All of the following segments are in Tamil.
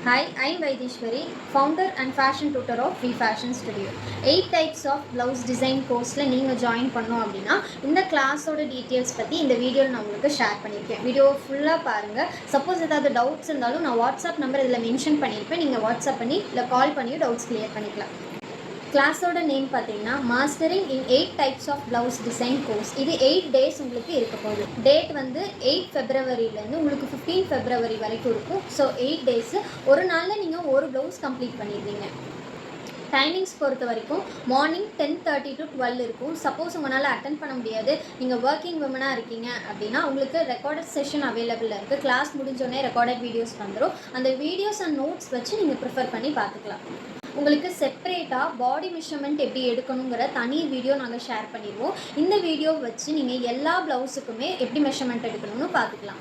Hi, I'm Vaidishwari, founder and fashion tutor of Free Fashion Studio. 8 types of blouse design course-ல நீங்க ஜாயின் பண்ணோம் அப்படின்னா இந்த கிளாஸோட டீட்டெயில்ஸ் பற்றி இந்த வீடியோவில் நான் உங்களுக்கு ஷேர் பண்ணியிருக்கேன். வீடியோ ஃபுல்லாக பாருங்கள். சப்போஸ் ஏதாவது டவுட்ஸ் இருந்தாலும் நான் வாட்ஸ்அப் நம்பர் இதில் மென்ஷன் பண்ணியிருப்பேன். நீங்கள் வாட்ஸ்அப் பண்ணி இல்லை கால் பண்ணியும் டவுட்ஸ் கிளியர் பண்ணிக்கலாம். கிளாஸோட நேம் பார்த்தீங்கன்னா mastering in 8 types of blouse design course. இது 8 டேஸ் உங்களுக்கு இருக்க போகுது. டேட் வந்து 8 ஃபெப்ரவரியிலேருந்து உங்களுக்கு 15 ஃபெப்ரவரி வரைக்கும் இருக்கும். ஸோ 8 டேஸு ஒரு நாளில் நீங்கள் ஒரு ப்ளவுஸ் கம்ப்ளீட் பண்ணிடுவீங்க. டைமிங்ஸ் பொறுத்த வரைக்கும் மார்னிங் 10:30 to 12 இருக்கும். சப்போஸ் உங்களால் அட்டன் பண்ண முடியாது, நீங்கள் ஒர்க்கிங் விமனாக இருக்கீங்க அப்படின்னா உங்களுக்கு ரெக்கார்டட் செஷன் அவைலபிளாக இருக்குது. கிளாஸ் முடிஞ்சோடனே ரெக்கார்டட் வீடியோஸ் வந்துடும். அந்த வீடியோஸ் அண்ட் நோட்ஸ் வச்சு நீங்கள் ப்ரிஃபர் பண்ணி பார்த்துக்கலாம். உங்களுக்கு செப்பரேட்டாக பாடி மெஷர்மெண்ட் எப்படி எடுக்கணுங்கிற தனி வீடியோ நாங்கள் ஷேர் பண்ணிடுவோம். இந்த வீடியோ வச்சு நீங்கள் எல்லா ப்ளவுஸுக்குமே எப்படி மெஷர்மெண்ட் எடுக்கணும்னு பார்த்துக்கலாம்.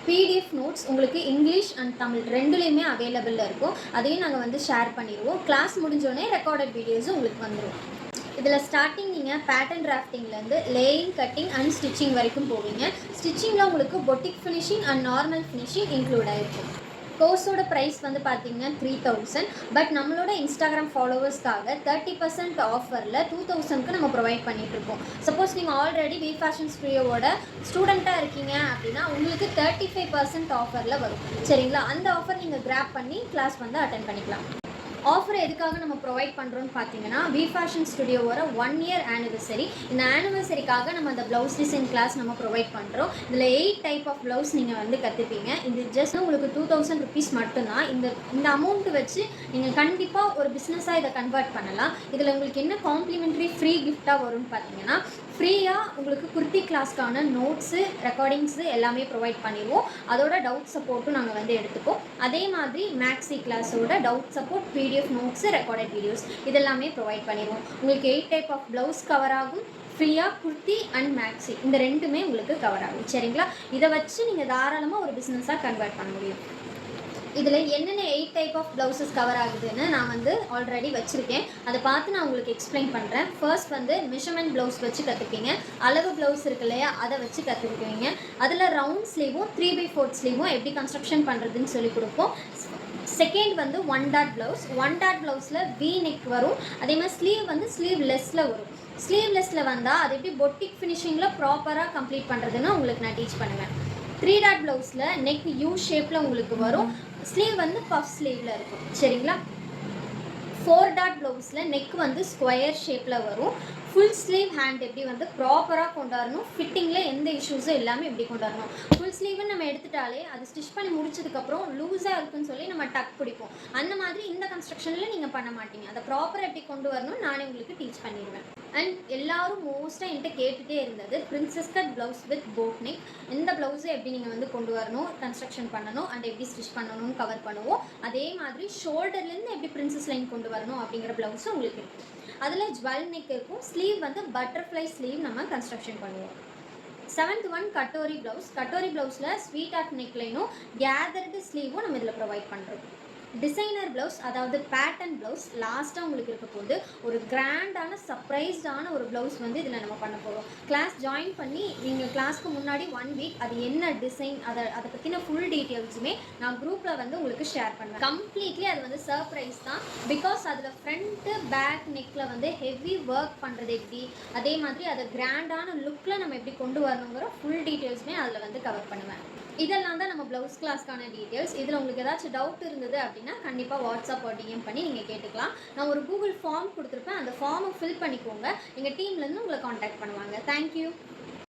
பிடிஎஃப் நோட்ஸ் உங்களுக்கு இங்கிலீஷ் அண்ட் தமிழ் ரெண்டுலேயுமே அவைலபிளில் இருக்கும். அதையும் நாங்கள் ஷேர் பண்ணிடுவோம். கிளாஸ் முடிஞ்சோடனே ரெக்கார்டட் வீடியோஸும் உங்களுக்கு வந்துடும். இதில் ஸ்டார்டிங் நீங்கள் பேட்டர்ன் டிராஃப்டிங்லேருந்து லேயிங், கட்டிங் அண்ட் ஸ்டிச்சிங் வரைக்கும் போவீங்க. ஸ்டிச்சிங்கில் உங்களுக்கு boutique finishing and normal finishing include ஆகிருக்கும். கோர்ஸோட ப்ரைஸ் பார்த்தீங்கன்னா 3000. பட் நம்மளோட இன்ஸ்டாகிராம் ஃபாலோவர்ஸ்க்காக 30% ஆஃபரில் 2000க்கு நம்ம ப்ரொவைட் பண்ணிகிட்ருக்கோம். சப்போஸ் நீங்கள் ஆல்ரெடி வி ஃபேஷன் ஸ்டுடியோவோட ஸ்டூடெண்ட்டாக இருக்கீங்க அப்படின்னா உங்களுக்கு 35% ஆஃபரில் வரும். சரிங்களா? அந்த ஆஃபர் நீங்கள் கிராப் பண்ணி கிளாஸ் அட்டென்ட் பண்ணிக்கலாம். ஆஃபர் எதுக்காக நம்ம ப்ரொவைட் பண்ணுறோன்னு பார்த்தீங்கன்னா வி ஃபேஷன் ஸ்டுடியோவோட 1 year ஆனிவர்சரி. இந்த ஆனிவர்சரிக்காக நம்ம அந்த ப்ளவுஸ் டிசைன் கிளாஸ் நம்ம ப்ரொவைட் பண்ணுறோம். இதில் 8 டைப் ஆஃப் ப்ளவுஸ் நீங்கள் கற்றுப்பீங்க. இது ஜஸ்ட் உங்களுக்கு 2000 rupees மட்டும்தான். இந்த அமௌண்ட்டு வச்சு நீங்கள் கண்டிப்பாக ஒரு பிஸ்னஸாக இதை கன்வெர்ட் பண்ணலாம். இதில் உங்களுக்கு என்ன காம்ப்ளிமெண்ட்ரி ஃப்ரீ கிஃப்டாக வரும்னு பார்த்தீங்கன்னா ஃப்ரீயாக உங்களுக்கு குர்த்தி கிளாஸ்க்கான நோட்ஸு, ரெக்கார்டிங்ஸு எல்லாமே ப்ரொவைட் பண்ணிடுவோம். அதோட டவுட் சப்போர்ட்டும் நாங்கள் எடுத்துப்போம். அதே மாதிரி மேக்ஸி கிளாஸோட doubt support, PDF notes, recorded videos இதெல்லாமே ப்ரொவைட் பண்ணிடுவோம். உங்களுக்கு 8 டைப் ஆஃப் ப்ளவுஸ் கவர் ஆகும். ஃப்ரீயாக குர்த்தி அண்ட் மேக்ஸி இந்த ரெண்டுமே உங்களுக்கு கவர் ஆகும். சரிங்களா? இதை வச்சு நீங்கள் தாராளமாக ஒரு பிஸ்னஸாக கன்வெர்ட் பண்ண முடியும். இதில் என்னென்ன 8 டைப் ஆஃப் ப்ளவுசஸ் கவர் ஆகுதுன்னு நான் ஆல்ரெடி வச்சுருக்கேன். அதை பார்த்து நான் உங்களுக்கு எக்ஸ்பிளைன் பண்ணுறேன். ஃபர்ஸ்ட் மெஷர்மெண்ட் ப்ளவுஸ் வச்சு கற்றுப்பீங்க. அளவு ப்ளவுஸ் இருக்கு இல்லையா, அதை வச்சு கற்றுக்குவீங்க. அதில் ரவுண்ட் ஸ்லீவும் 3/4 ஸ்லீவும் எப்படி கன்ஸ்ட்ரக்ஷன் பண்ணுறதுன்னு சொல்லி கொடுப்போம். Second 1 dot blouse. 1 டாட் ப்ளவுஸில் வி நெக் வரும். அதே மாதிரி ஸ்லீவ் ஸ்லீவ்லெஸ்ஸில் வரும். ஸ்லீவ்லெஸ்ஸில் வந்தால் அது எப்படி பொட்டிக் ஃபினிஷிங்கில் ப்ராப்பராக கம்ப்ளீட் பண்ணுறதுன்னு உங்களுக்கு நான் டீச் பண்ணுவேன். 3 டாட் ப்ளவுஸில் நெக் யூ ஷேப்பில் உங்களுக்கு வரும். ஸ்லீவ் பஃப் ஸ்லீவில் இருக்கும். சரிங்களா? 4 டாட் ப்ளவுஸில் நெக் ஸ்கொயர் ஷேப்பில் வரும். ஃபுல் ஸ்லீவ் ஹேண்ட் எப்படி ப்ராப்பராக கொண்டாடணும், ஃபிட்டிங்கில் எந்த இஷ்யூஸும் இல்லாமல் எப்படி கொண்டாடணும். ஃபுல் ஸ்லீவ்னு நம்ம எடுத்துட்டாலே அது ஸ்டிச் பண்ணி முடிச்சதுக்கப்புறம் லூஸாக இருக்குன்னு சொல்லி நம்ம டக் பிடிப்போம். அந்த மாதிரி இந்த கன்ஸ்ட்ரக்ஷனில் நீங்கள் பண்ண மாட்டீங்க. அதை ப்ராப்பராக எப்படி கொண்டு வரணும் நானே உங்களுக்கு டீச் பண்ணிடுவேன். அண்ட் எல்லோரும் மோஸ்ட்டாக என்கிட்ட கேட்டுகிட்டே இருந்தது princess cut blouse with boat neck. இந்த ப்ளவுஸை எப்படி நீங்கள் கொண்டு வரணும், கன்ஸ்ட்ரக்ஷன் பண்ணணும் அண்ட் எப்படி ஸ்டிச் பண்ணணும்னு கவர் பண்ணுவோம். அதே மாதிரி ஷோல்டர்லேருந்து எப்படி பிரின்சஸ் லைன் கொண்டு வரணும் அப்படிங்கிற ப்ளவுஸும் உங்களுக்கு இருக்கும். அதில் ஜுவல் நெக் இருக்கும். ஸ்லீவ் பட்டர்ஃப்ளை ஸ்லீவ் நம்ம கன்ஸ்ட்ரக்ஷன் பண்ணுவோம். 7th one katori blouse. Katori ப்ளவுஸில் ஸ்வீட் ஆர்ட் நெக் லைனும் கேதர்டு ஸ்லீவும் நம்ம இதில் ப்ரொவைட் பண்ணுறோம். டிசைனர் ப்ளவுஸ், அதாவது பேட்டர்ன் ப்ளவுஸ் லாஸ்ட்டாக உங்களுக்கு இருக்க போது ஒரு கிராண்டான சர்ப்ரைஸ்டான ஒரு ப்ளவுஸ் இதில் நம்ம பண்ண போகிறோம். கிளாஸ் ஜாயின் பண்ணி நீங்கள் கிளாஸ்க்கு முன்னாடி 1 week அது என்ன டிசைன் அதை பற்றின ஃபுல் டீட்டெயில்ஸுமே நான் குரூப்பில் உங்களுக்கு ஷேர் பண்ணுவேன். கம்ப்ளீட்லி அது சர்ப்ரைஸ் தான். பிகாஸ் அதில் ஃப்ரண்ட்டு பேக் நெக்கில் ஹெவி ஒர்க் பண்ணுறது எப்படி, அதே மாதிரி அதை கிராண்டான லுக்கில் நம்ம எப்படி கொண்டு வரணுங்கிற ஃபுல் டீட்டெயில்ஸுமே அதில் கவர் பண்ணுவேன். இதெல்லாம் தான் நம்ம ப்ளவுஸ் கிளாஸ்க்கான டீட்டெயில்ஸ். இதில் உங்களுக்கு ஏதாச்சும் டவுட் இருந்தது அப்படின்னா கண்டிப்பாக வாட்ஸ்அப் டிஎம் பண்ணி நீங்கள் கேட்டுக்கலாம். நான் ஒரு கூகுள் ஃபார்ம் கொடுத்துருப்பேன். அந்த ஃபார்மை ஃபில் பண்ணிக்கோங்க. எங்கள் டீம்லேருந்து உங்களை காண்டாக்ட் பண்ணுவாங்க. தேங்க்யூ.